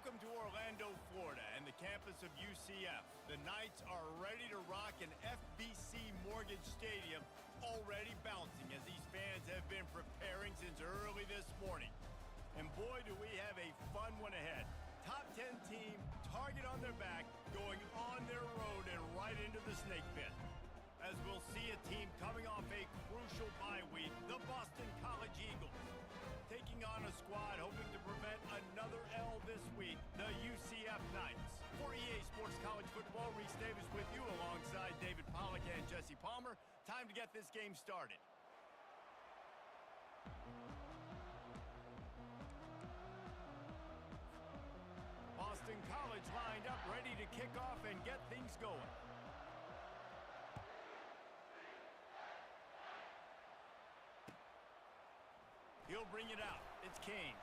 Welcome to Orlando, Florida, and the campus of UCF. The Knights are ready to rock an FBC Mortgage Stadium, already bouncing as these fans have been preparing since early this morning. And boy, do we have a fun one ahead. Top 10 team, target on their back, going on their road and right into the snake pit. As we'll see a team coming off a crucial bye week, the Boston College Eagles. Taking on a squad hoping to prevent another L this week, the UCF Knights. For EA Sports College Football, Reese Davis with you alongside David Pollack and Jesse Palmer. Time to get this game started. Boston College lined up, ready to kick off and get things going. He'll bring it out. It's King.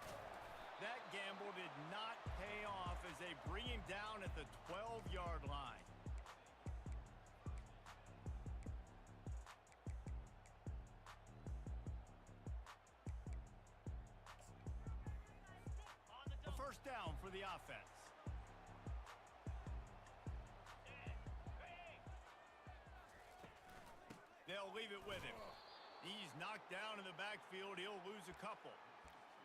That gamble did not pay off as they bring him down at the 12-yard line. A first down for the offense. They'll leave it with him. He's knocked down in the backfield. He'll lose a couple.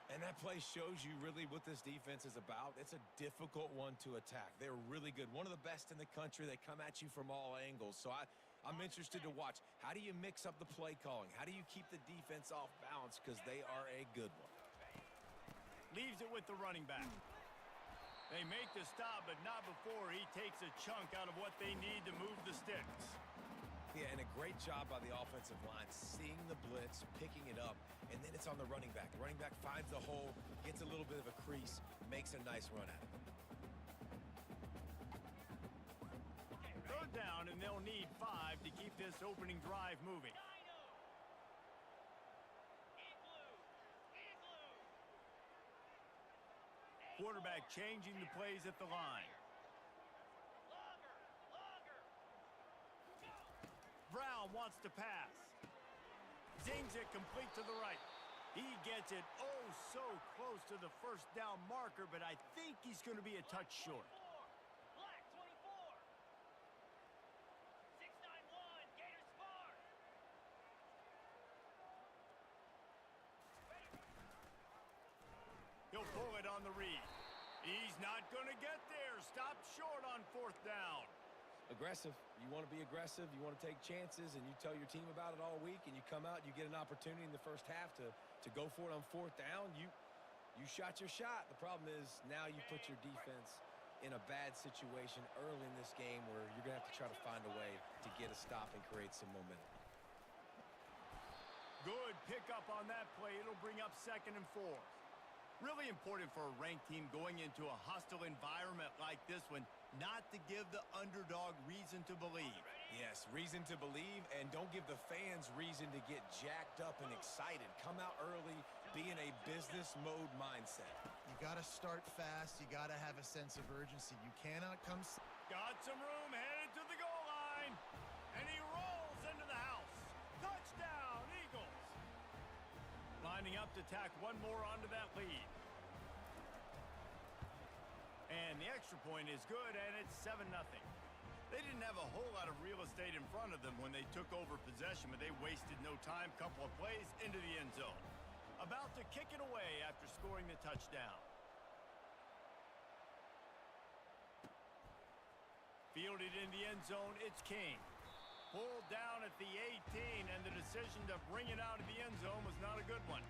And that play shows you really what this defense is about. It's a difficult one to attack. They're really good. One of the best in the country. They come at you from all angles. So I'm interested to watch. How do you mix up the play calling? How do you keep the defense off balance? Because they are a good one. Leaves it with the running back. They make the stop, but not before he takes a chunk out of what they need to move the sticks. Yeah, and a great job by the offensive line, seeing the blitz, picking it up, and then it's on the running back. The running back finds the hole, gets a little bit of a crease, makes a nice run at it. Third down, and they'll need 5 to keep this opening drive moving. Quarterback changing the plays at the line. Brown wants to pass. Zings it complete to the right. He gets it oh so close to the first down marker, but I think he's going to be a touch short. Black 24. 691 Gators Spark. He'll pull it on the read. He's not going to get there. Stop short on fourth down. Aggressive. You want to be aggressive. You want to take chances, and you tell your team about it all week, and you come out, you get an opportunity in the first half to go for it on fourth down. You shot your shot. The problem is now you put your defense in a bad situation early in this game where you're going to have to try to find a way to get a stop and create some momentum. Good pickup on that play. It'll bring up 2nd and 4. Really important for a ranked team going into a hostile environment like this one, not to give the underdog reason to believe. Yes, reason to believe, and don't give the fans reason to get jacked up and excited. Come out early, be in a business mode mindset. You got to start fast. You got to have a sense of urgency. You cannot come... Got some room, headed to the goal line, and he rolls into the house. Touchdown, Eagles! Lining up to tack one more onto that lead. And the extra point is good, and it's 7-0. They didn't have a whole lot of real estate in front of them when they took over possession, but they wasted no time. Couple of plays into the end zone. About to kick it away after scoring the touchdown. Fielded in the end zone, it's King. Pulled down at the 18, and the decision to bring it out of the end zone was not a good one.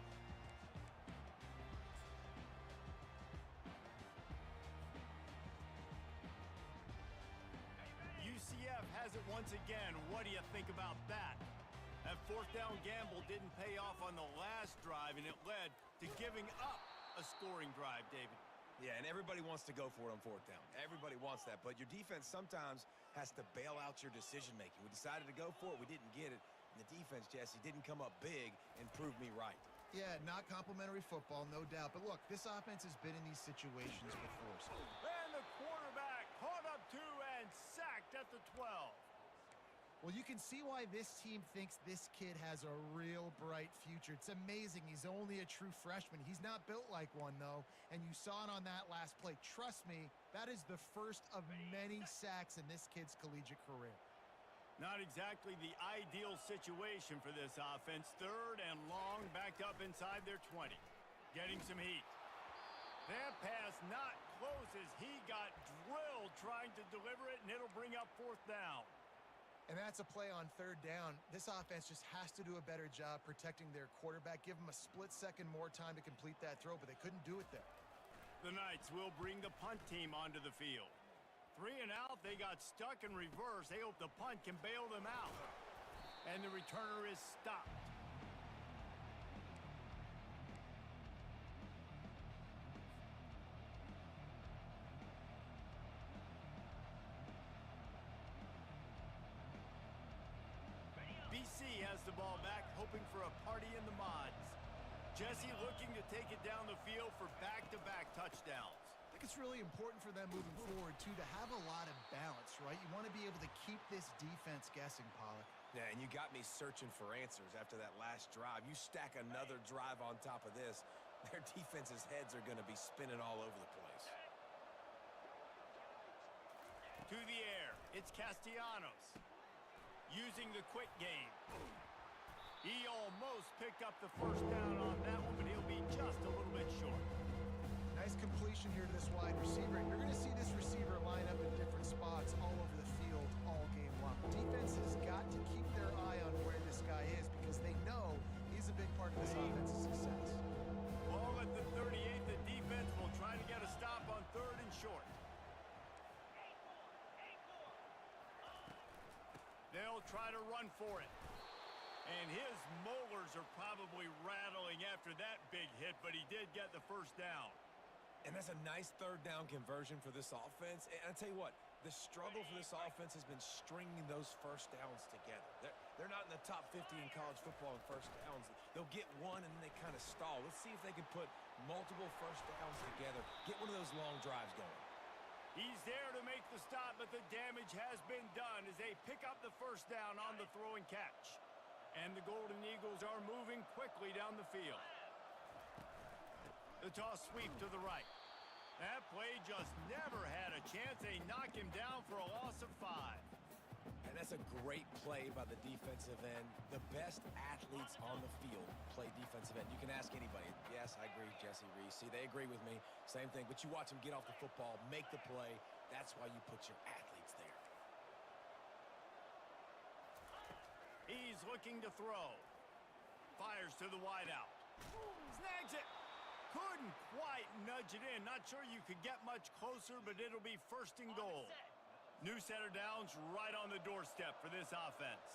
UCF has it once again. What do you think about that? That fourth down gamble didn't pay off on the last drive, and it led to giving up a scoring drive, David. Yeah, and everybody wants to go for it on fourth down. Everybody wants that, but your defense sometimes has to bail out your decision-making. We decided to go for it. We didn't get it. And the defense, Jesse, didn't come up big and prove me right. Yeah, not complimentary football, no doubt. But look, this offense has been in these situations before. So. And the quarterback caught up 2 and sacked at the 12. Well, you can see why this team thinks this kid has a real bright future. It's amazing. He's only a true freshman. He's not built like one, though, and you saw it on that last play. Trust me, that is the first of many sacks in this kid's collegiate career. Not exactly the ideal situation for this offense. 3rd and long, backed up inside their 20. Getting some heat. That pass not close as he got drilled trying to deliver it, and it'll bring up 4th down. And that's a play on 3rd down. This offense just has to do a better job protecting their quarterback. Give them a split second more time to complete that throw, but they couldn't do it there. The Knights will bring the punt team onto the field. 3 and out, they got stuck in reverse. They hope the punt can bail them out. And the returner is stopped. BC has the ball back, hoping for a party in the mods. Jesse looking to take it down the field for back-to-back touchdowns. I think it's really important for them moving forward, too, to have a lot of balance, right? You want to be able to keep this defense guessing, Pollock. Yeah, and you got me searching for answers after that last drive. You stack another drive on top of this, their defense's heads are going to be spinning all over the place. To the air, it's Castellanos. Using the quick game. He almost picked up the 1st down on that one, but he'll be just a little bit short. Nice completion here to this wide receiver. You're going to see this receiver line up in different spots all over the field all game long. Defense has got to keep their eye on where this guy is because they know he's a big part of this offense's success. Ball at the 38, the defense will try to get a stop on 3rd and short. They'll try to run for it. And his molars are probably rattling after that big hit, but he did get the 1st down. And that's a nice 3rd down conversion for this offense. And I tell you what, the struggle for this offense has been stringing those 1st downs together. They're not in the top 50 in college football in 1st downs. They'll get one and then they kind of stall. Let's see if they can put multiple 1st downs together. Get one of those long drives going. He's there to make the stop, but the damage has been done as they pick up the 1st down on the throw and catch. And the Golden Eagles are moving quickly down the field. The toss sweep to the right. That play just never had a chance. They knock him down for a loss of 5. And that's a great play by the defensive end. The best athletes on the field play defensive end. You can ask anybody. Yes, I agree, Jesse Reese. See, they agree with me. Same thing. But you watch them get off the football, make the play. That's why you put your athletes there. He's looking to throw. Fires to the wideout. Snags it. Couldn't quite nudge it in. Not sure you could get much closer, but it'll be 1st and goal. New set of downs right on the doorstep for this offense.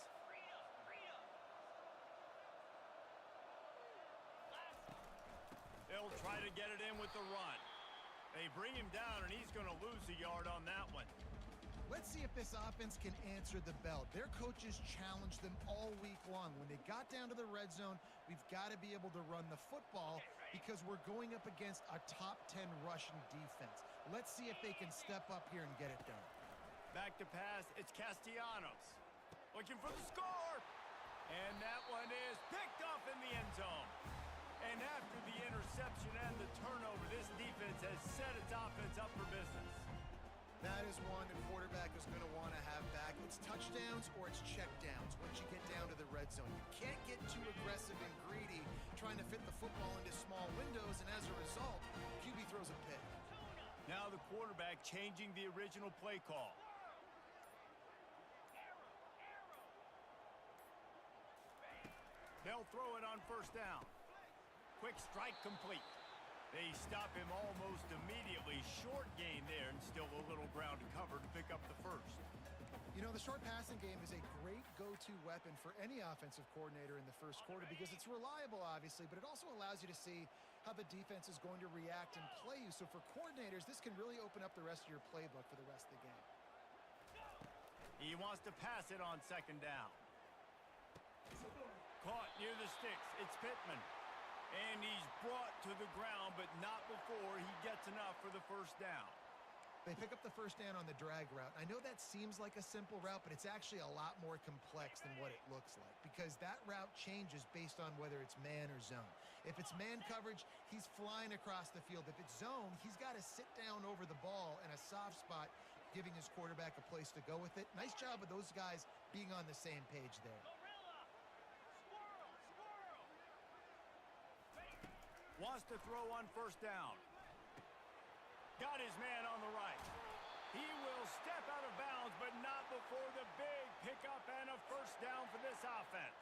They'll try to get it in with the run. They bring him down, and he's going to lose a yard on that one. Let's see if this offense can answer the bell. Their coaches challenged them all week long. When they got down to the red zone, we've got to be able to run the football because we're going up against a top 10 rushing defense. Let's see if they can step up here and get it done. Back to pass, it's Castellanos. Looking for the score. And that one is picked off in the end zone. And after the interception and the turnover, this defense has set its offense up for business. That is one the quarterback is going to want to have back. It's touchdowns or it's checkdowns once you get down to the red zone. You can't get too aggressive and greedy trying to fit the football into small windows, and as a result, QB throws a pick. Now the quarterback changing the original play call. They'll throw it on 1st down. Quick strike complete. They stop him almost immediately. Short gain there and still a little ground to cover to pick up the 1st. You know, the short passing game is a great go-to weapon for any offensive coordinator in the 1st quarter because it's reliable, obviously, but it also allows you to see how the defense is going to react and play you. So for coordinators, this can really open up the rest of your playbook for the rest of the game. He wants to pass it on 2nd down. Caught near the sticks. It's Pittman. And he's brought to the ground, but not before he gets enough for the 1st down. They pick up the first down on the drag route. I know that seems like a simple route, but it's actually a lot more complex than what it looks like because that route changes based on whether it's man or zone. If it's man coverage, he's flying across the field. If it's zone, he's got to sit down over the ball in a soft spot, giving his quarterback a place to go with it. Nice job of those guys being on the same page there. Gorilla! Squirrel! Squirrel! Wants to throw on first down. Got his man on the right. He will step out of bounds, but not before the big pickup and a first down for this offense.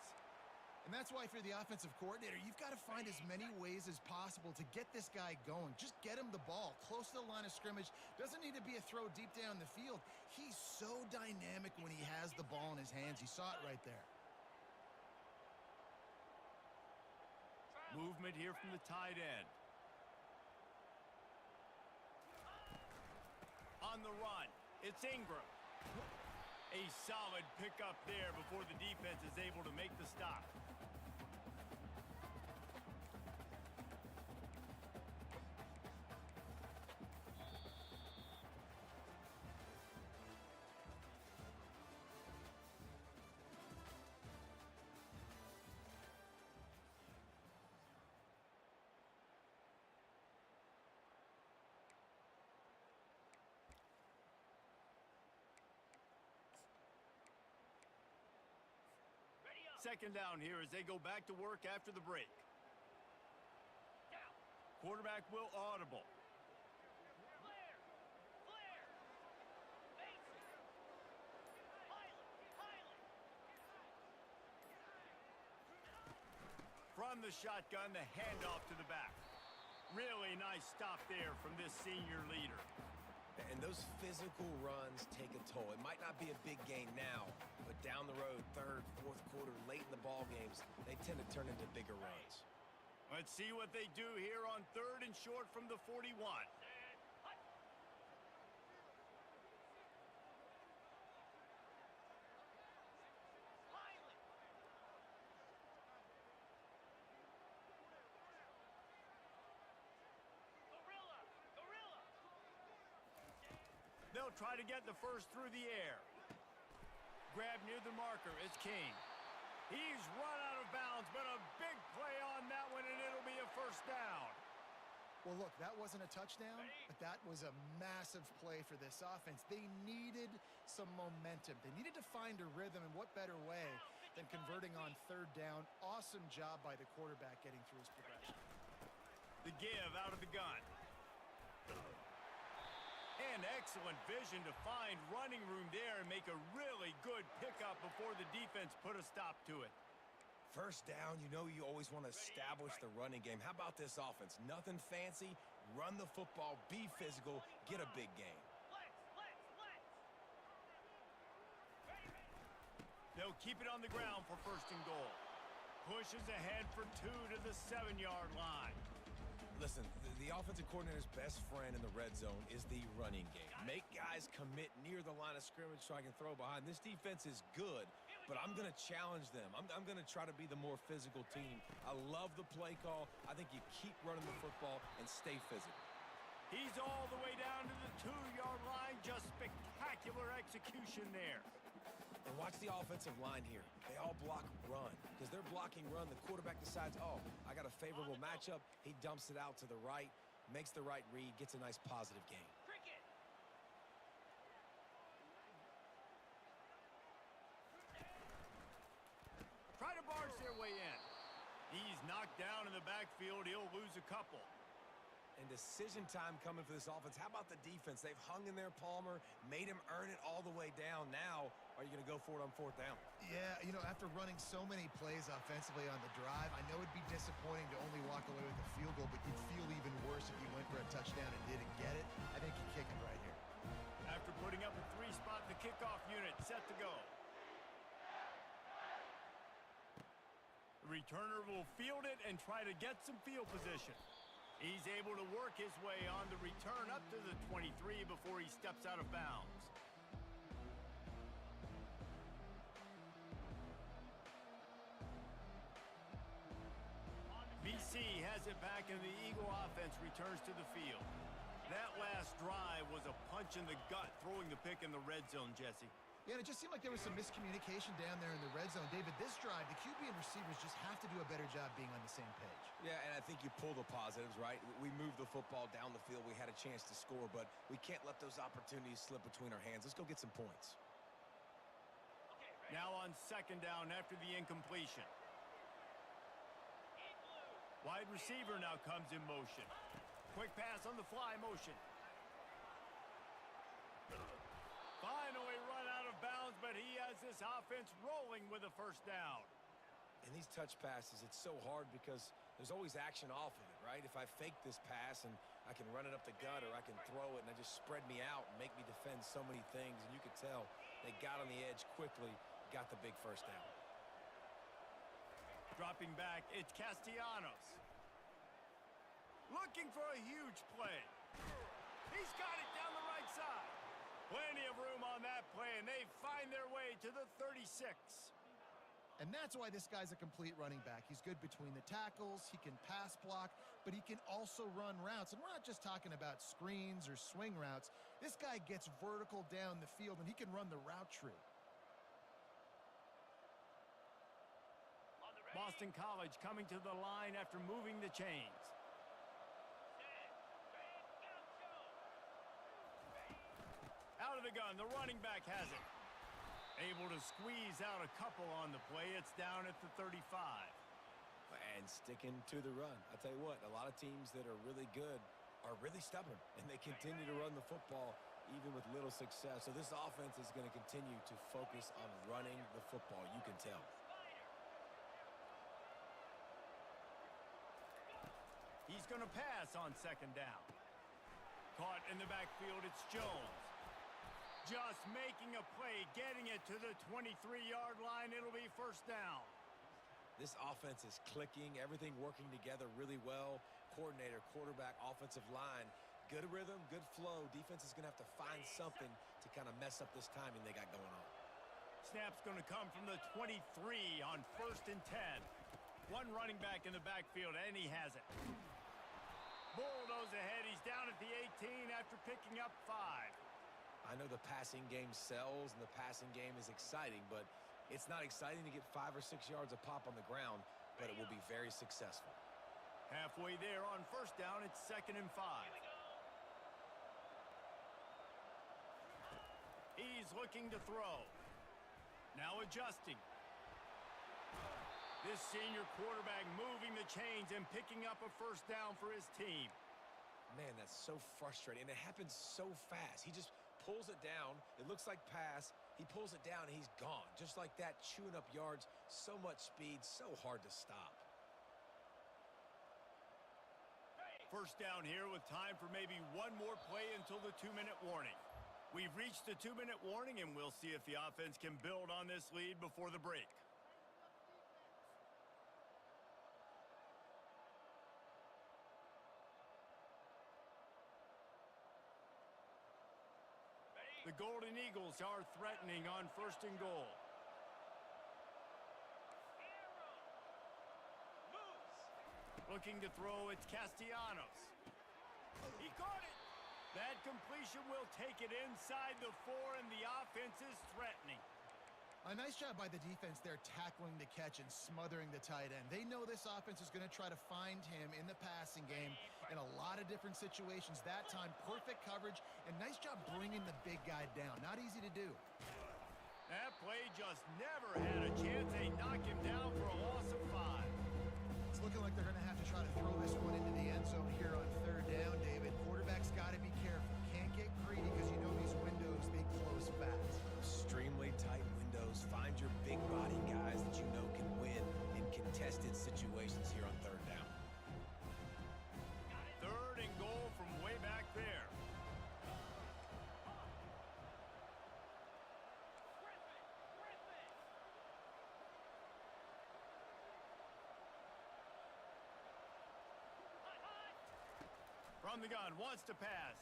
And that's why if you're the offensive coordinator, you've got to find as many ways as possible to get this guy going. Just get him the ball close to the line of scrimmage. Doesn't need to be a throw deep down the field. He's so dynamic when he has the ball in his hands. You saw it right there. Movement here from the tight end. On the run, it's Ingram. A solid pickup there before the defense is able to make the stop. Second down here as they go back to work after the break. Down! Quarterback will audible. Flair! Flair! Mason! Highland! From the shotgun, the handoff to the back. Really nice stop there from this senior leader. And those physical runs take a toll. It might not be a big gain now, but down the road, third, fourth quarter, late in the ball games, they tend to turn into bigger runs. Let's see what they do here on third and short from the 41. Gorilla! Gorilla! They'll try to get the first through the air. Grab near the marker. It's King. He's run out of bounds, but a big play on that one, and it'll be a first down. Well, look, that wasn't a touchdown, but that was a massive play for this offense. They needed some momentum. They needed to find a rhythm, and what better way than converting on third down. Awesome job by the quarterback getting through his progression. The give out of the gun. And excellent vision to find running room there and make a really good pickup before the defense put a stop to it. First down, you know you always want to establish the running game. How about this offense? Nothing fancy. Run the football, be physical, get a big gain. They'll keep it on the ground for first and goal. Pushes ahead for 2 to the 7-yard line. Listen, the offensive coordinator's best friend in the red zone is the running game. Make guys commit near the line of scrimmage so I can throw behind. This defense is good, but I'm going to challenge them. I'm going to try to be the more physical team. I love the play call. I think you keep running the football and stay physical. He's all the way down to the 2-yard line. Just spectacular execution there. And watch the offensive line here. They all block run. Because they're blocking run, the quarterback decides, oh, I got a favorable matchup. He dumps it out to the right, makes the right read, gets a nice positive gain. Cricket! Try to barge their way in. He's knocked down in the backfield. He'll lose a couple. And decision time coming for this offense. How about the defense? They've hung in there, Palmer, made him earn it all the way down. Now, are you going to go for it on fourth down? Yeah, you know, after running so many plays offensively on the drive, I know it'd be disappointing to only walk away with a field goal, but you'd feel even worse if you went for a touchdown and didn't get it. I think you kick it right here. After putting up a 3-spot, the kickoff unit set to go. The returner will field it and try to get some field position. He's able to work his way on the return up to the 23 before he steps out of bounds. BC has it back and the Eagle offense returns to the field. That last drive was a punch in the gut, throwing the pick in the red zone, Jesse. Yeah, and it just seemed like there was some miscommunication down there in the red zone. David, this drive, the QB and receivers just have to do a better job being on the same page. Yeah, and I think you pull the positives, right? We moved the football down the field. We had a chance to score, but we can't let those opportunities slip between our hands. Let's go get some points. Now on second down after the incompletion. Wide receiver now comes in motion. Quick pass on the fly motion. Finally run out of bounds, but he has this offense rolling with a first down. In these touch passes, it's so hard because there's always action off of it, right? If I fake this pass and I can run it up the gut or I can throw it and I just spread me out and make me defend so many things, and you could tell they got on the edge quickly, got the big first down. Dropping back, it's Castellanos. Looking for a huge play. He's got it down the right side. Plenty of room on that play, and they find their way to the 36. And that's why this guy's a complete running back. He's good between the tackles, he can pass block, but he can also run routes. And we're not just talking about screens or swing routes. This guy gets vertical down the field, and he can run the route tree. Boston College coming to the line after moving the chains. Out of the gun, the running back has it. Able to squeeze out a couple on the play. It's down at the 35. And sticking to the run. I'll tell you what, a lot of teams that are really good are really stubborn, and they continue to run the football even with little success. So this offense is going to continue to focus on running the football. You can tell. He's going to pass on second down. Caught in the backfield, it's Jones. Just making a play, getting it to the 23-yard line. It'll be first down. This offense is clicking, everything working together really well. Coordinator, quarterback, offensive line, good rhythm, good flow. Defense is going to have to find something to kind of mess up this timing they got going on. Snap's going to come from the 23 on first and 10. One running back in the backfield, and he has it. Bulldoze ahead. He's down at the 18 after picking up 5. I know the passing game sells and the passing game is exciting, but it's not exciting to get 5 or 6 yards a pop on the ground, but it will be very successful. Halfway there on first down, it's second and 5. He's looking to throw. Now adjusting. This senior quarterback moving the chains and picking up a first down for his team. Man, that's so frustrating, and it happens so fast. He just pulls it down. It looks like pass. He pulls it down, and he's gone. Just like that, chewing up yards. So much speed, so hard to stop. First down here with time for maybe one more play until the 2-minute warning. We've reached the 2-minute warning, and we'll see if the offense can build on this lead before the break. The Golden Eagles are threatening on first and goal. Looking to throw, it's Castellanos. He caught it. That completion will take it inside the 4, and the offense is threatening. A nice job by the defense there tackling the catch and smothering the tight end. They know this offense is going to try to find him in the passing game in a lot of different situations. That time, perfect coverage, and nice job bringing the big guy down. Not easy to do. That play just never had a chance. They knock him down for a loss of 5. It's looking like they're going to have to try to throw this one into the end zone here on third down, David. Quarterback's got to be careful. Can't get greedy because you know these windows, they close fast. Extremely tight windows. Find your big body guys that you know can win in contested situations here on third down. Third and goal from way back there. From the gun, wants to pass.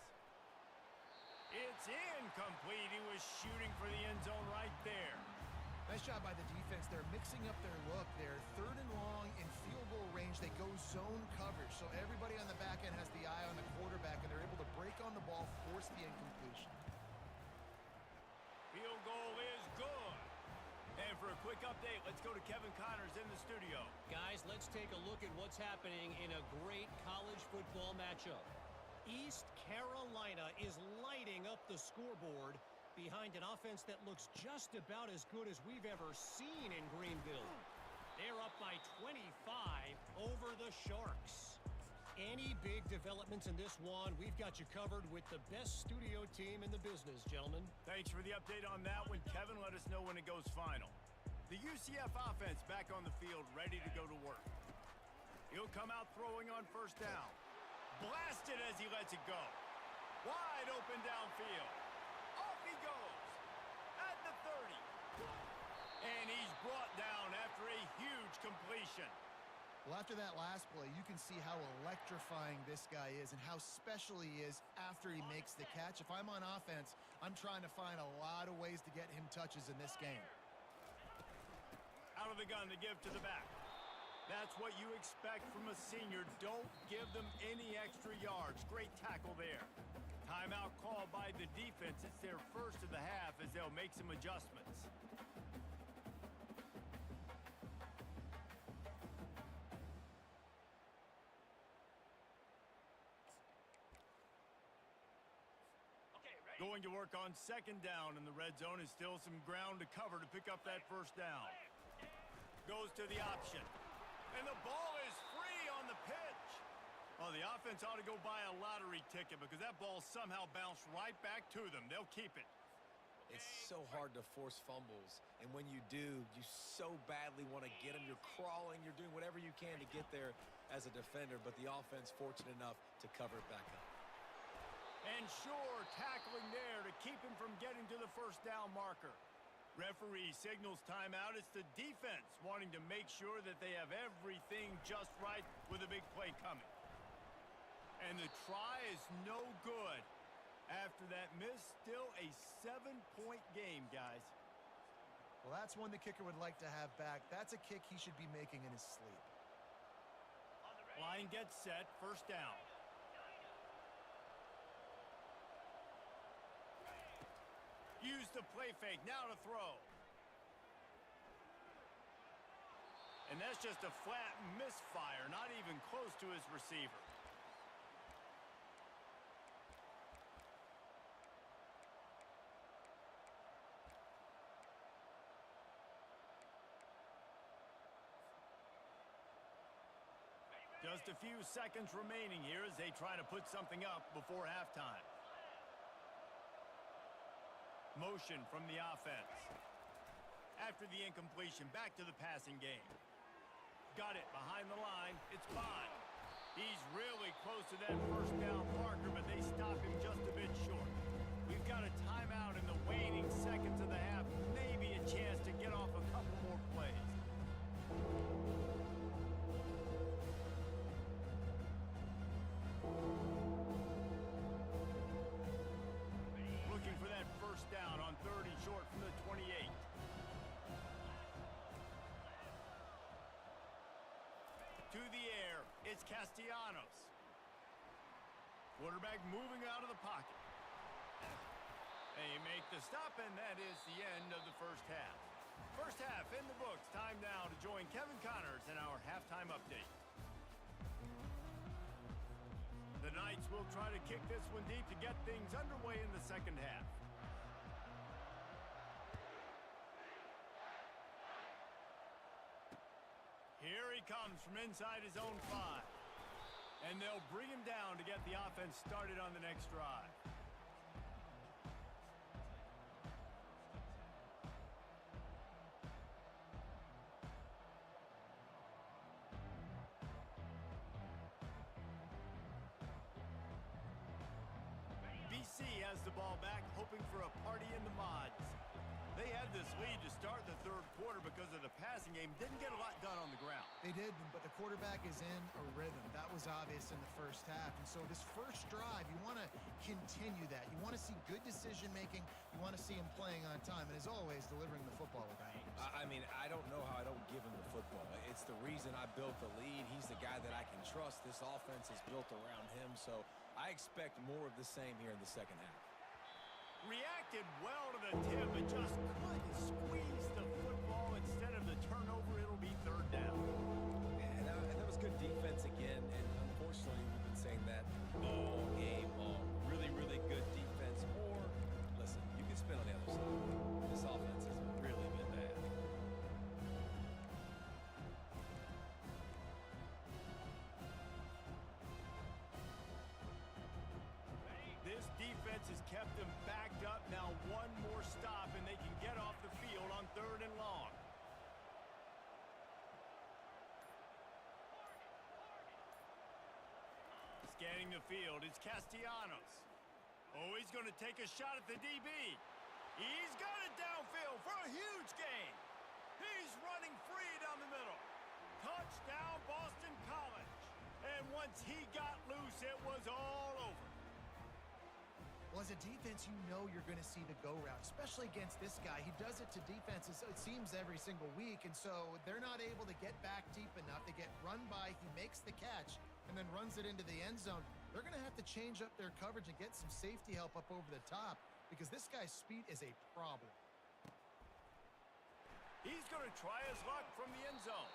It's incomplete. He was shooting for the end zone right there. Nice job by the defense. They're mixing up their look. They're third and long in field goal range. They go zone coverage. So everybody on the back end has the eye on the quarterback, and they're able to break break on the ball forced the incompletion. Field goal is good. And for a quick update, let's go to Kevin Connors in the studio. Guys, let's take a look at what's happening in a great college football matchup. East Carolina is lighting up the scoreboard behind an offense that looks just about as good as we've ever seen in Greenville. They're up by 25 over the Sharks. Any big developments in this one, we've got you covered with the best studio team in the business, gentlemen. Thanks for the update on that one, Kevin. Let us know when it goes final. The UCF offense back on the field, ready to go to work. He'll come out throwing on first down. Blasted as he lets it go. Wide open downfield. Off he goes. At the 30. And he's brought down after a huge completion. Well, after that last play, you can see how electrifying this guy is and how special he is after he makes the catch. If I'm on offense, I'm trying to find a lot of ways to get him touches in this game. Out of the gun to give to the back. That's what you expect from a senior. Don't give them any extra yards. Great tackle there. Timeout called by the defense. It's their first of the half as they'll make some adjustments. Going to work on second down in the red zone is still some ground to cover to pick up that first down. Goes to the option. And the ball is free on the pitch. Well, the offense ought to go buy a lottery ticket because that ball somehow bounced right back to them. They'll keep it. It's so hard to force fumbles, and when you do, you so badly want to get them. You're crawling, you're doing whatever you can to get there as a defender, but the offense fortunate enough to cover it back up. And sure, tackling there to keep him from getting to the first down marker. Referee signals timeout. It's the defense wanting to make sure that they have everything just right with a big play coming. And the try is no good. After that miss, still a 7-point game, guys. Well, that's one the kicker would like to have back. That's a kick he should be making in his sleep. Line gets set, first down. Use the play fake, now to throw. And that's just a flat misfire, not even close to his receiver. Just a few seconds remaining here as they try to put something up before halftime. Motion from the offense. After the incompletion, back to the passing game. Got it behind the line. It's Bond. He's really close to that first down marker, but they stop him just a bit short. We've got a timeout in the waning seconds of the half. Maybe a chance to get off a couple more plays. Looking for that first down on 3rd and short from the 28. To the air, it's Castellanos. Quarterback moving out of the pocket. They make the stop, and that is the end of the first half. First half in the books. Time now to join Kevin Connors in our halftime update. The Knights will try to kick this one deep to get things underway in the second half. Here he comes from inside his own 5. And they'll bring him down to get the offense started on the next drive. BC has the ball back, hoping for a party in the mods. They had this lead to start the 3rd quarter because of the passing game. Didn't get a lot done on the ground. They did, but the quarterback is in a rhythm. That was obvious in the first half. And so this first drive, you want to continue that. You want to see good decision-making. You want to see him playing on time. And as always, delivering the football with that. I mean, I don't know how I don't give him the football. It's the reason I built the lead. He's the guy that I can trust. This offense is built around him. So I expect more of the same here in the second half. Reacted well to the tip, but just couldn't squeeze the football. Instead of the turnover, it'll be third down. And that was good defense again, and unfortunately, we've been saying that all game long. Really, really good defense. Or, listen, you can spin on the other side. This offense has really been bad. This defense has kept them backed up. Now one more stop, and they can get off the field on third and long. Scanning the field, it's Castellanos. Oh, he's going to take a shot at the DB. He's got it downfield for a huge gain. He's running free down the middle. Touchdown, Boston College. And once he got loose, it was all over. Well, as a defense, you know you're going to see the go route, especially against this guy. He does it to defenses, it seems, every single week, and so they're not able to get back deep enough. They get run by, he makes the catch, and then runs it into the end zone. They're going to have to change up their coverage and get some safety help up over the top because this guy's speed is a problem. He's going to try his luck from the end zone.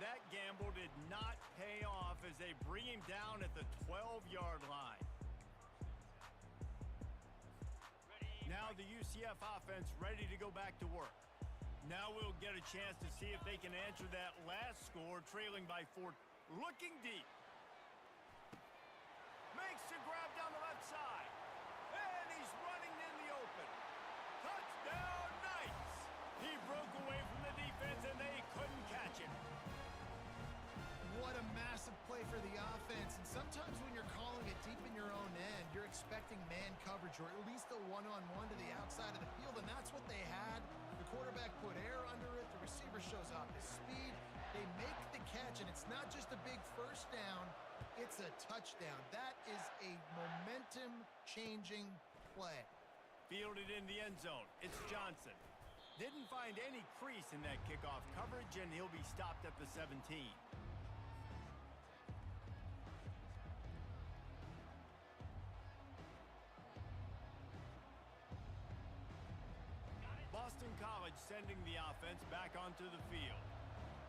That gamble did not pay off as they bring him down at the 12-yard line. Now the UCF offense ready to go back to work. Now we'll get a chance to see if they can answer that last score, trailing by 4. Looking deep. Makes the grab down the left side. And he's running in the open. Touchdown, Knights! He broke away from the defense, and they couldn't catch him. What a massive play for the offense. And sometimes when you're calling it deep in your own end, you're expecting man coverage or at least a one-on-one to the outside of the field, and that's what they had. The quarterback put air under it. The receiver shows off his speed. They make the catch, and it's not just a big first down. It's a touchdown. That is a momentum-changing play. Fielded in the end zone. It's Johnson. Didn't find any crease in that kickoff coverage, and he'll be stopped at the 17. Boston College sending the offense back onto the field.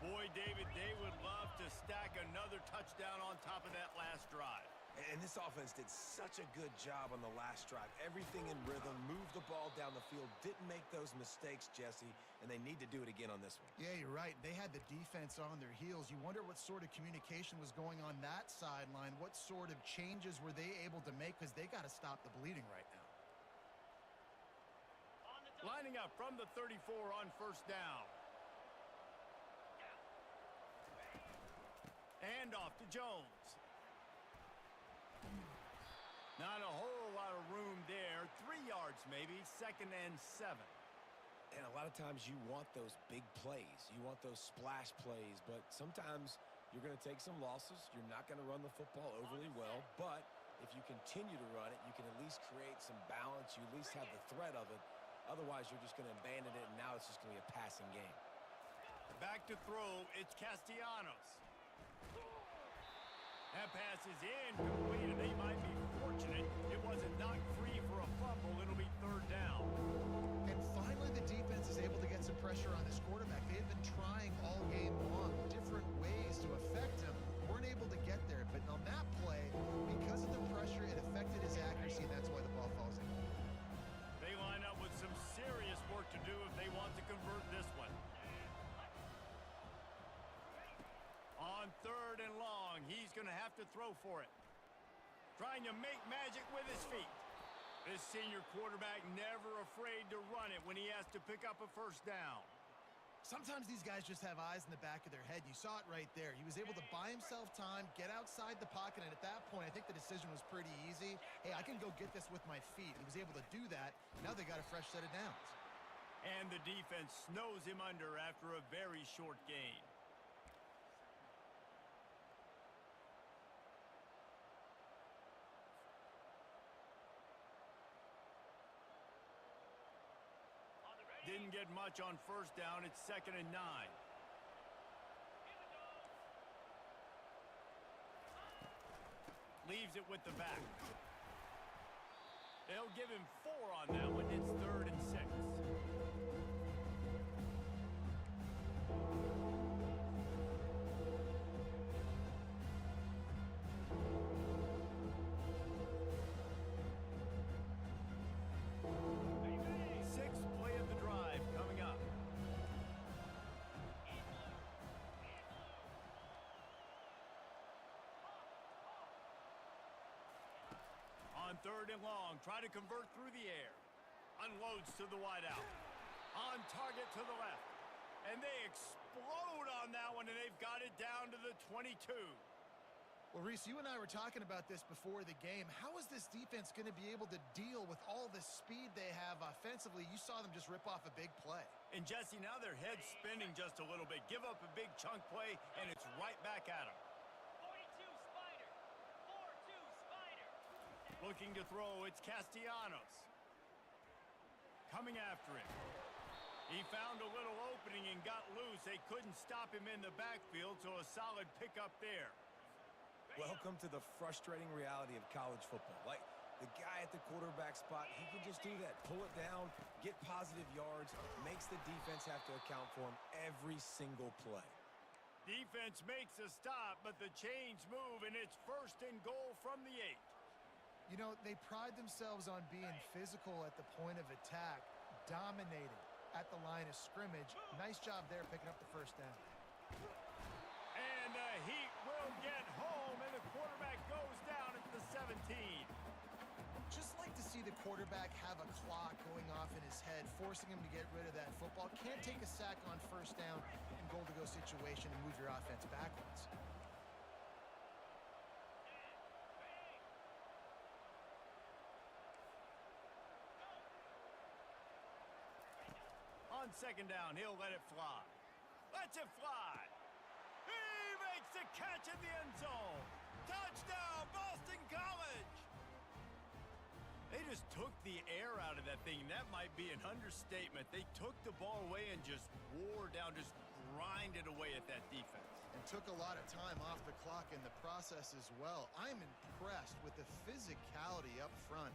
Boy, David, they would love to stack another touchdown on top of that last drive. And this offense did such a good job on the last drive. Everything in rhythm, moved the ball down the field, didn't make those mistakes, Jesse, and they need to do it again on this one. Yeah, you're right. They had the defense on their heels. You wonder what sort of communication was going on that sideline. What sort of changes were they able to make, because they got to stop the bleeding right now. Lining up from the 34 on first down. And off to Jones. Not a whole lot of room there. 3 yards maybe, 2nd and 7. And a lot of times you want those big plays. You want those splash plays, but sometimes you're going to take some losses. You're not going to run the football overly well, but if you continue to run it, you can at least create some balance. You at least have the threat of it. Otherwise, you're just going to abandon it, and now it's just going to be a passing game. Back to throw, it's Castellanos. That pass is incomplete, and they might be fortunate it wasn't knocked free for a fumble. It'll be third down. And finally, the defense is able to get some pressure on this quarterback. They've been trying all game long, different ways to affect him. Weren't able to get there, but on that play, because of the pressure, it affected his accuracy, and that's why the ball falls in. They line up with some serious work to do if they want to convert this one. On third and long, he's going to have to throw for it. Trying to make magic with his feet. This senior quarterback never afraid to run it when he has to pick up a first down. Sometimes these guys just have eyes in the back of their head. You saw it right there. He was able to buy himself time, get outside the pocket, and at that point, I think the decision was pretty easy. Hey, I can go get this with my feet. He was able to do that. Now they got a fresh set of downs. And the defense snows him under after a very short gain. Didn't get much on first down. It's 2nd and 9. Leaves it with the back. They'll give him 4 on that one. It's 3rd and 6. Sixth play of the drive coming up. On 3rd and long, try to convert through the air. Unloads to the wideout. On target to the left. And they explode on that one, and they've got it down to the 22. Well, Reese, you and I were talking about this before the game. How is this defense going to be able to deal with all the speed they have offensively? You saw them just rip off a big play. And Jesse, now their head's spinning just a little bit. Give up a big chunk play, and it's right back at them. 42 Spider. 4-2 Spider. Looking to throw, it's Castellanos. Coming after him. He found a little opening and got loose. They couldn't stop him in the backfield, so a solid pickup there. Welcome to the frustrating reality of college football. Like, the guy at the quarterback spot, he can just do that. Pull it down, get positive yards, makes the defense have to account for him every single play. Defense makes a stop, but the chains move, and it's 1st and goal from the 8. You know, they pride themselves on being physical at the point of attack, dominating at the line of scrimmage. Nice job there picking up the 1st down. And the Heat will get home, and the quarterback goes down at the 17. Just like to see the quarterback have a clock going off in his head, forcing him to get rid of that football. Can't take a sack on 1st down in goal-to-go situation and move your offense backwards. On 2nd down, he'll let it fly. Lets it fly. He makes the catch in the end zone. Touchdown, Boston College. They just took the air out of that thing. That might be an understatement. They took the ball away and just wore down, just grinded away at that defense. And took a lot of time off the clock in the process as well. I'm impressed with the physicality up front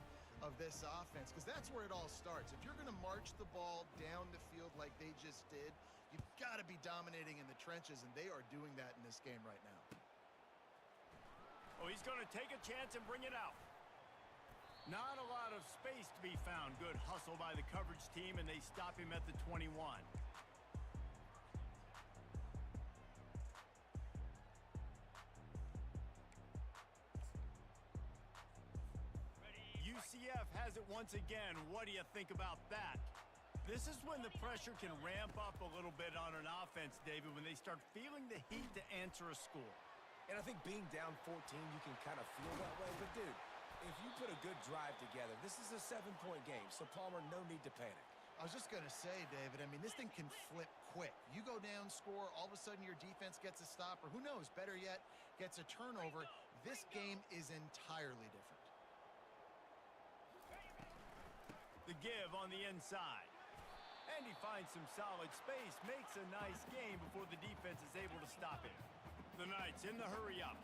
of this offense, because that's where it all starts. If you're going to march the ball down the field like they just did, you've got to be dominating in the trenches, and they are doing that in this game right now. Oh, he's going to take a chance and bring it out. Not a lot of space to be found. Good hustle by the coverage team, and they stop him at the 21. UCF has it once again. What do you think about that? This is when the pressure can ramp up a little bit on an offense, David, when they start feeling the heat to answer a score. And I think being down 14, you can kind of feel that way. But, dude, if you put a good drive together, this is a 7-point game. So, Palmer, no need to panic. I was just going to say, David, I mean, this thing can flip quick. You go down, score, all of a sudden your defense gets a stop, or who knows, better yet, gets a turnover. This game is entirely different. The give on the inside. And he finds some solid space, makes a nice game before the defense is able to stop it. The Knights in the hurry up.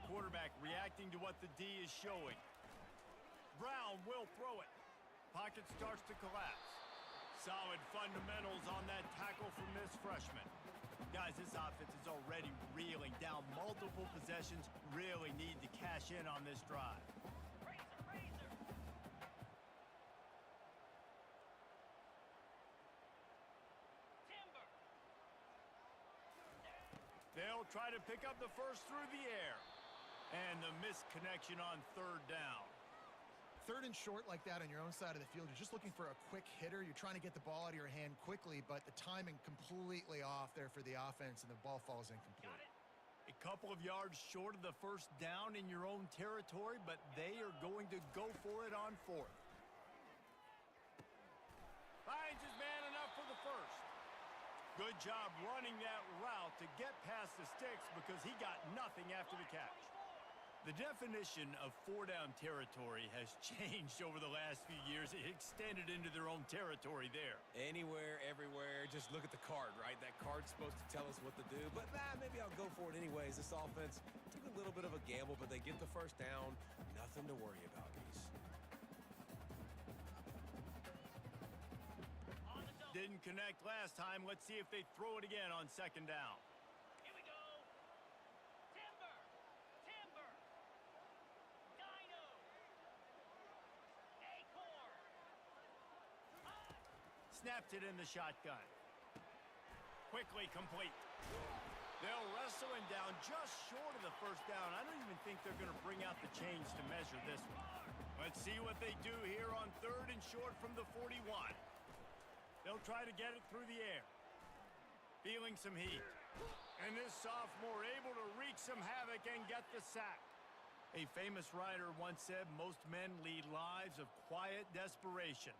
Quarterback reacting to what the D is showing. Brown will throw it. Pocket starts to collapse. Solid fundamentals on that tackle from this freshman. Guys, this offense is already reeling down multiple possessions. Really need to cash in on this drive. Razor. Timber. They'll try to pick up the first through the air. And the missed connection on 3rd down. 3rd and short like that on your own side of the field, you're just looking for a quick hitter. You're trying to get the ball out of your hand quickly, but the timing completely off there for the offense, and the ball falls incomplete. A couple of yards short of the first down in your own territory, but they are going to go for it on 4th. Finds his man enough for the first. Good job running that route to get past the sticks because he got nothing after the catch. The definition of four-down territory has changed over the last few years. It extended into their own territory there. Anywhere, everywhere, just look at the card, right? That card's supposed to tell us what to do, but maybe I'll go for it anyways. This offense took a little bit of a gamble, but they get the first down. Nothing to worry about, Reese. On the double. Didn't connect last time. Let's see if they throw it again on second down. Here we go. Timber. Timber. Dino. Acorn. Snapped it in the shotgun. Quickly complete. They'll wrestle him down just short of the first down. I don't even think they're going to bring out the chains to measure this one. Let's see what they do here on third and short from the 41. They'll try to get it through the air. Feeling some heat. And this sophomore able to wreak some havoc and get the sack. A famous writer once said, most men lead lives of quiet desperation.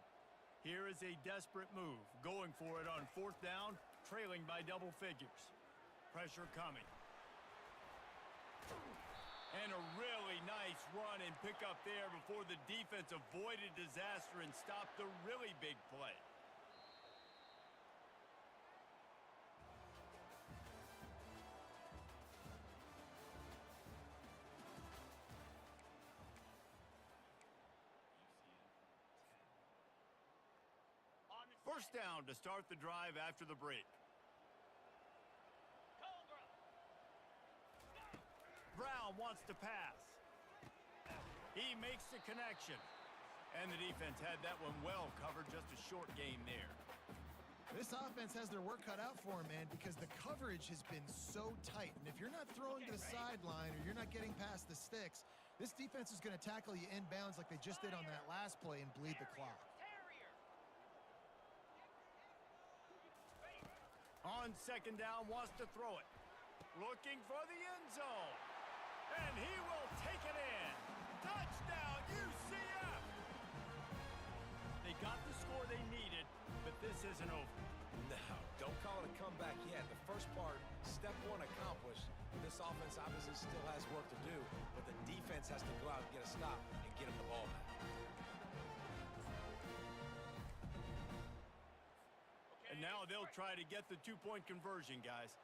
Here is a desperate move, going for it on fourth down, trailing by double figures. Pressure coming. And a really nice run and pick up there before the defense avoided disaster and stopped the really big play. First down to start the drive after the break. Cobra. Brown wants to pass. He makes the connection. And the defense had that one well covered, just a short gain there. This offense has their work cut out for them, man, because the coverage has been so tight. And if you're not throwing to the sideline or you're not getting past the sticks, this defense is going to tackle you inbounds like they just did on that last play and bleed the clock. Terrier. On second down, wants to throw it. Looking for the end zone. And he will take it in. Touchdown, UCF! They got the score they needed, but this isn't over. No, don't call it a comeback yet. The first part, step one accomplished. This offense obviously still has work to do, but the defense has to go out and get a stop and get them the ball back. And now they'll try to get the two-point conversion, guys.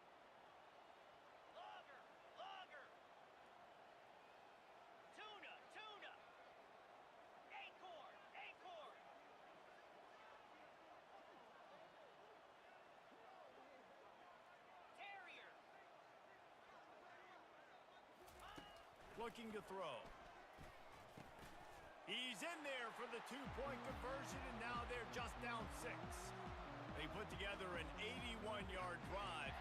Logger. Logger. Tuna. Tuna. Acorn. Acorn. Terrier. Looking to throw. He's in there for the two-point conversion, and now they're just down 6. They put together an 81-yard drive.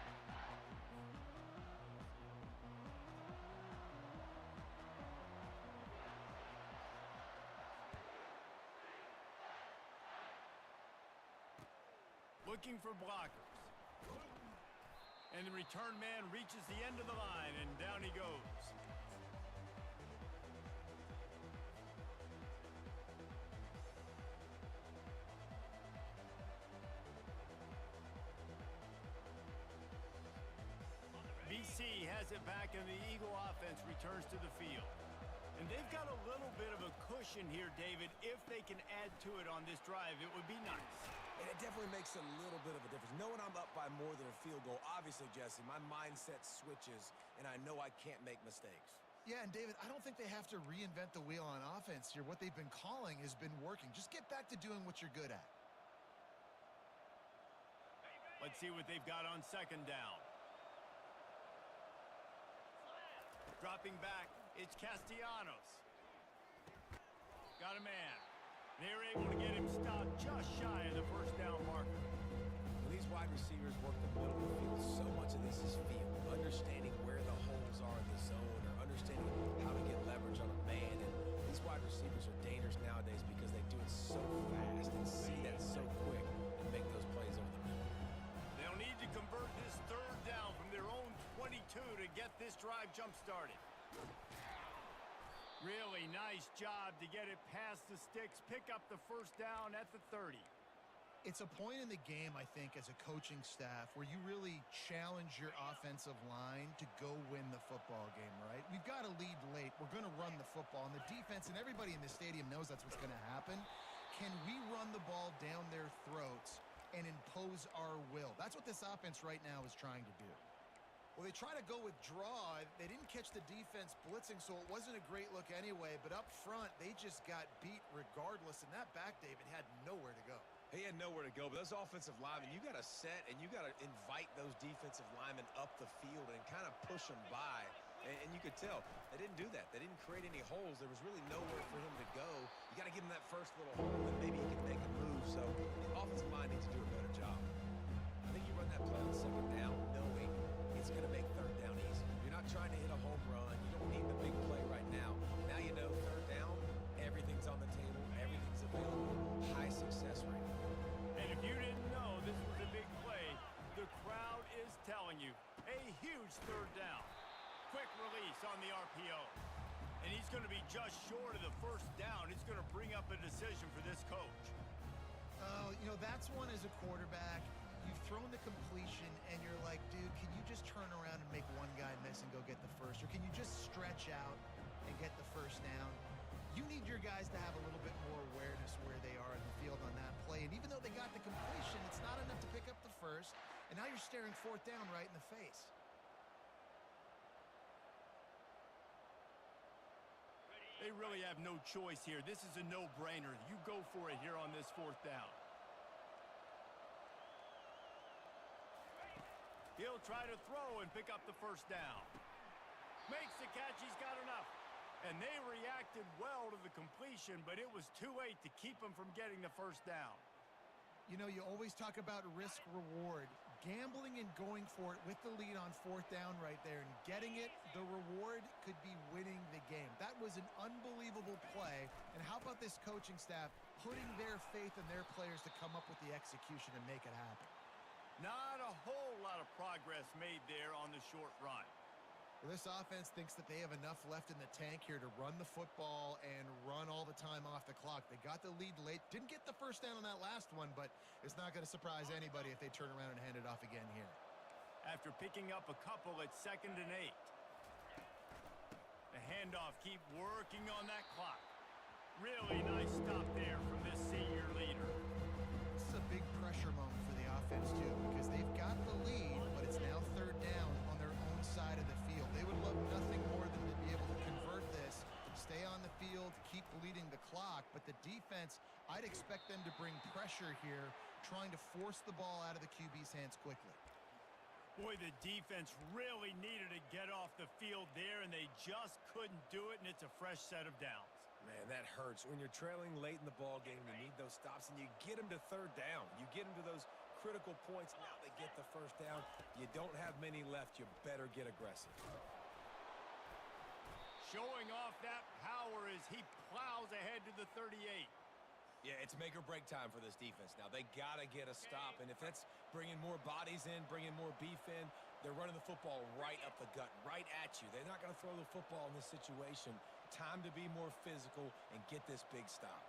Looking for blockers. And the return man reaches the end of the line, and down he goes. BC has it back, and the Eagle offense returns to the field. And they've got a little bit of a cushion here, David. If they can add to it on this drive, it would be nice. And it definitely makes a little bit of a difference. Knowing I'm up by more than a field goal, obviously, Jesse, my mindset switches, and I know I can't make mistakes. Yeah, and David, I don't think they have to reinvent the wheel on offense here. What they've been calling has been working. Just get back to doing what you're good at. Let's see what they've got on second down. Dropping back, it's Castellanos. Got a man. They're able to get him stopped just shy of the first down marker. When these wide receivers work the middle of the field, so much of this is feel. Understanding where the holes are in the zone or understanding how to get leverage on a man. And these wide receivers are dangerous nowadays because they do it so fast and see that so quick and make those plays over the middle. They'll need to convert this third down from their own 22 to get this drive jump-started. Really nice job to get it past the sticks, pick up the first down at the 30. It's a point in the game, I think, as a coaching staff where you really challenge your offensive line to go win the football game, right? We've got to lead late. We're going to run the football. And the defense and everybody in the stadium knows that's what's going to happen. Can we run the ball down their throats and impose our will? That's what this offense right now is trying to do. Well, they try to go with draw. They didn't catch the defense blitzing, so it wasn't a great look anyway. But up front, they just got beat regardless. And that back, David, had nowhere to go. He had nowhere to go, but those offensive linemen, you got to set and you got to invite those defensive linemen up the field and kind of push them by. And you could tell they didn't do that. They didn't create any holes. There was really nowhere for him to go. You got to give him that first little hole, and maybe he can make a move. So the offensive line needs to do a better job. I think you run that play on second down knowing it's going to make third down easy. You're not trying to hit a home run. You don't need the big play right now. Now you know third down, everything's on the table, everything's available, high success rate. And if you didn't know this was a big play, the crowd is telling you a huge third down. Quick release on the RPO. And he's going to be just short of the first down. It's going to bring up a decision for this coach. Oh, you know, that's one as a quarterback. You've thrown the completion, and you're like, dude, can you just turn around and make one guy miss and go get the first? Or can you just stretch out and get the first down? You need your guys to have a little bit more awareness where they are in the field on that play. And even though they got the completion, it's not enough to pick up the first. And now you're staring fourth down right in the face. They really have no choice here. This is a no-brainer. You go for it here on this fourth down. He'll try to throw and pick up the first down. Makes the catch. He's got enough. And they reacted well to the completion, but it was too late to keep him from getting the first down. You know, you always talk about risk-reward. Gambling and going for it with the lead on fourth down right there and getting it, the reward could be winning the game. That was an unbelievable play. And how about this coaching staff putting their faith in their players to come up with the execution and make it happen? Not a whole lot of progress made there on the short run. Well, this offense thinks that they have enough left in the tank here to run the football and run all the time off the clock. They got the lead late. Didn't get the first down on that last one, but it's not going to surprise anybody if they turn around and hand it off again here. After picking up a couple at 2nd and 8. The handoff, keep working on that clock. Really nice stop there from this senior leader. This is a big pressure moment for the offense, too, because they've got the lead, but it's now third down on their own side of the field. They would love nothing more than to be able to convert this, stay on the field, keep leading the clock. But the defense, I'd expect them to bring pressure here, trying to force the ball out of the QB's hands quickly. Boy, the defense really needed to get off the field there, and they just couldn't do it, and it's a fresh set of downs. Man, that hurts. When you're trailing late in the ball game, you need those stops, and you get them to third down. You get them to those critical points. Now they get the first down. You don't have many left. You better get aggressive. Showing off that power as he plows ahead to the 38. Yeah, it's make or break time for this defense. Now, they got to get a stop, and if that's bringing more bodies in, bringing more beef in, they're running the football right up the gut, right at you. They're not going to throw the football in this situation. Time to be more physical and get this big stop.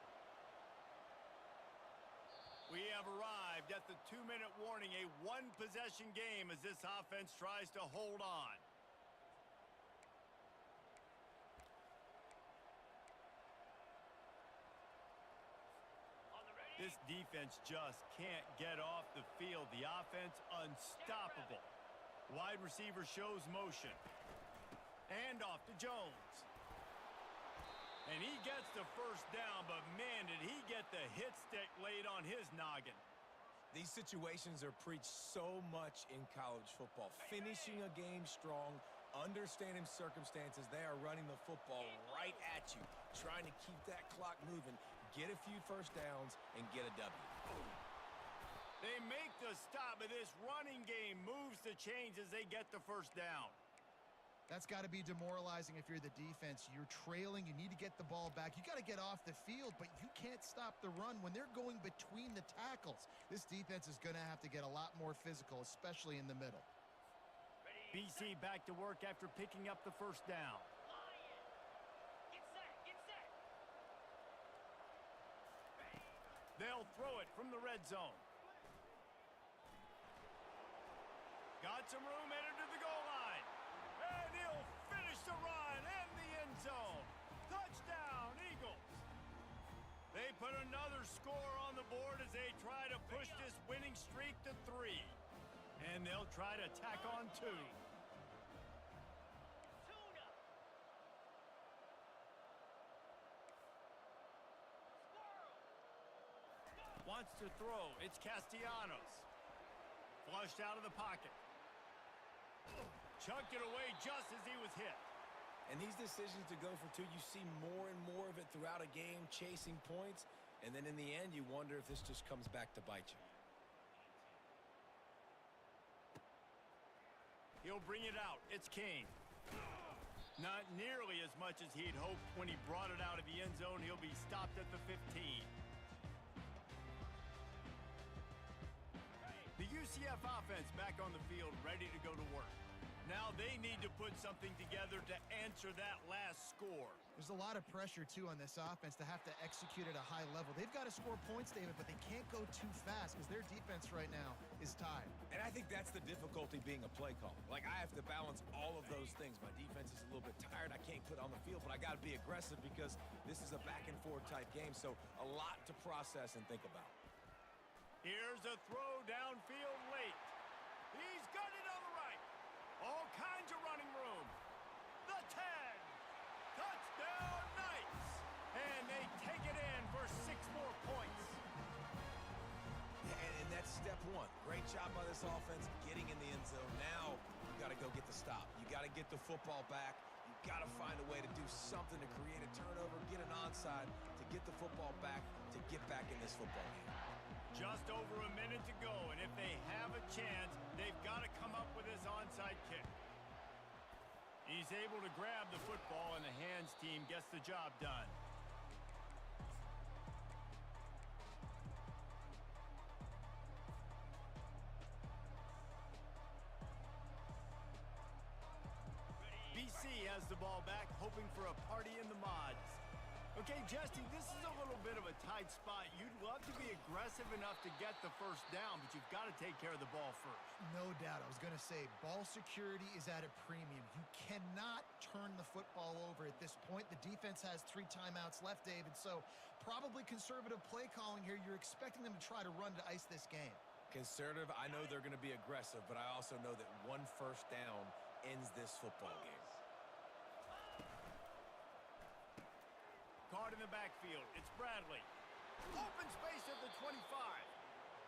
We have arrived at the 2-minute warning, a one-possession game as this offense tries to hold on. This defense just can't get off the field. The offense unstoppable. Wide receiver shows motion. And off to Jones. And he gets the first down, but man, did he get the hit stick laid on his noggin. These situations are preached so much in college football. Finishing a game strong, understanding circumstances. They are running the football right at you, trying to keep that clock moving, get a few first downs, and get a W. They make the stop, but this running game moves the chains as they get the first down. That's got to be demoralizing if you're the defense. You're trailing. You need to get the ball back. You got to get off the field, but you can't stop the run when they're going between the tackles. This defense is going to have to get a lot more physical, especially in the middle. BC back to work after picking up the first down. Get set, get set. They'll throw it from the red zone. got some room headed to the goal line. And he'll finish the run and the end zone. Touchdown, Eagles. They put another score on the board as they try to push this winning streak to 3. And they'll try to tack on 2. Tuna. Squirrel. Wants to throw. It's Castellanos. Flushed out of the pocket. Chucked it away just as he was hit. And these decisions to go for 2, you see more and more of it throughout a game, chasing points. And then in the end, you wonder if this just comes back to bite you. He'll bring it out. It's Kane. Not nearly as much as he'd hoped when he brought it out of the end zone. He'll be stopped at the 15. The UCF offense back on the field, ready to go to work. Now they need to put something together to answer that last score. There's a lot of pressure, too, on this offense to have to execute at a high level. They've got to score points, David, but they can't go too fast because their defense right now is tied. And I think that's the difficulty being a play caller. Like, I have to balance all of those things. My defense is a little bit tired. I can't put on the field, but I got to be aggressive because this is a back-and-forth type game, so a lot to process and think about. Here's a throw downfield late. He's got it on the right. All kinds of running room. The 10. Touchdown, Knights. And they take it in for 6 more points. Yeah, and that's step 1. Great job by this offense getting in the end zone. Now you got to go get the stop. You got to get the football back. You got to find a way to do something to create a turnover, get an onside, to get the football back, to get back in this football game. Just over a minute to go, and if they have a chance, they've got to come up with this onside kick. He's able to grab the football, and the hands team gets the job done. BC has the ball back, hoping for a party in the mods. Okay, Jesse, this is a little bit of a tight spot. You'd love to be aggressive enough to get the first down, but you've got to take care of the ball first. No doubt. I was going to say, ball security is at a premium. You cannot turn the football over at this point. The defense has 3 timeouts left, David, so probably conservative play calling here. You're expecting them to try to run to ice this game. Conservative, I know they're going to be aggressive, but I also know that 1 first down ends this football game. Caught in the backfield. It's Bradley. Open space at the 25.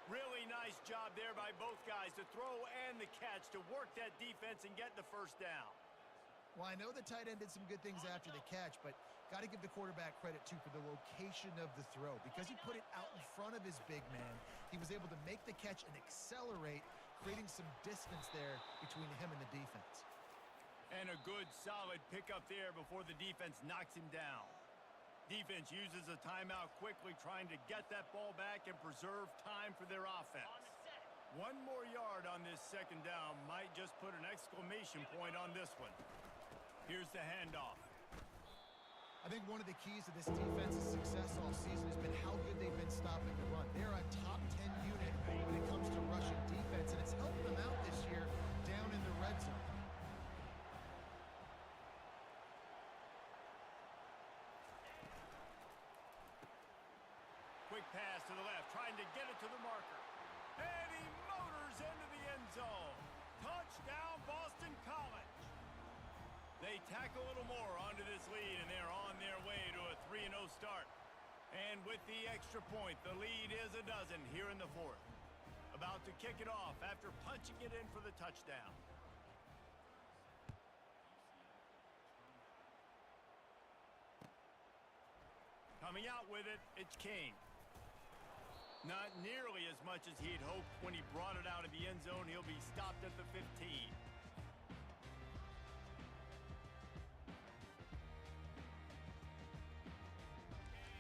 Really nice job there by both guys to throw and the catch to work that defense and get the first down. Well, I know the tight end did some good things after the catch, but got to give the quarterback credit, too, for the location of the throw. Because he put it out in front of his big man, he was able to make the catch and accelerate, creating some distance there between him and the defense. And a good, solid pickup there before the defense knocks him down. Defense uses a timeout quickly, trying to get that ball back and preserve time for their offense. 1 more yard on this second down might just put an exclamation point on this one. Here's the handoff. I think one of the keys to this defense's success all season has been how good they've been stopping the run. They're a top 10 unit when it comes to rushing defense, and it's helped them out this year down in the red zone. Quick pass to the left, trying to get it to the marker. And he motors into the end zone. Touchdown, Boston College. They tack a little more onto this lead, and they're on their way to a 3-0 start. And with the extra point, the lead is a dozen here in the 4th. About to kick it off after punching it in for the touchdown. Coming out with it, it's King. Not nearly as much as he'd hoped when he brought it out of the end zone. He'll be stopped at the 15.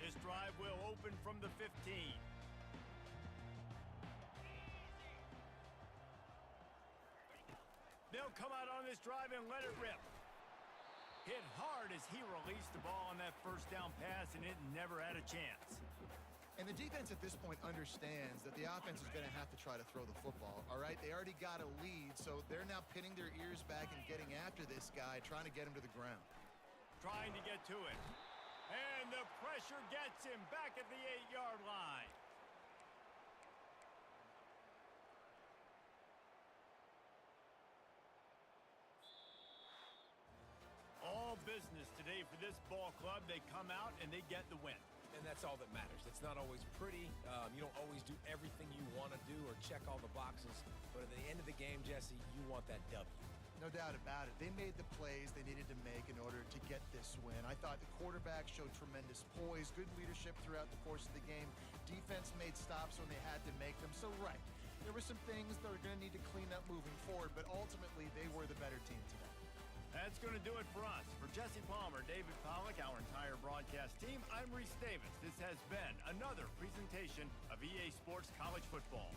This drive will open from the 15. They'll come out on this drive and let it rip. Hit hard as he released the ball on that first down pass, and it never had a chance. And the defense at this point understands that the offense is going to have to try to throw the football, all right? They already got a lead, so they're now pinning their ears back and getting after this guy, trying to get him to the ground. Trying to get to it. And the pressure gets him back at the 8-yard line. All business today for this ball club. They come out and they get the win. And that's all that matters. It's not always pretty. You don't always do everything you want to do or check all the boxes. But at the end of the game, Jesse, you want that W. No doubt about it. They made the plays they needed to make in order to get this win. I thought the quarterback showed tremendous poise, good leadership throughout the course of the game. Defense made stops when they had to make them. So, right, there were some things that are going to need to clean up moving forward, but ultimately they were the better team today. That's going to do it for us. For Jesse Palmer, David Pollack, our entire broadcast team, I'm Reese Davis. This has been another presentation of EA Sports College Football.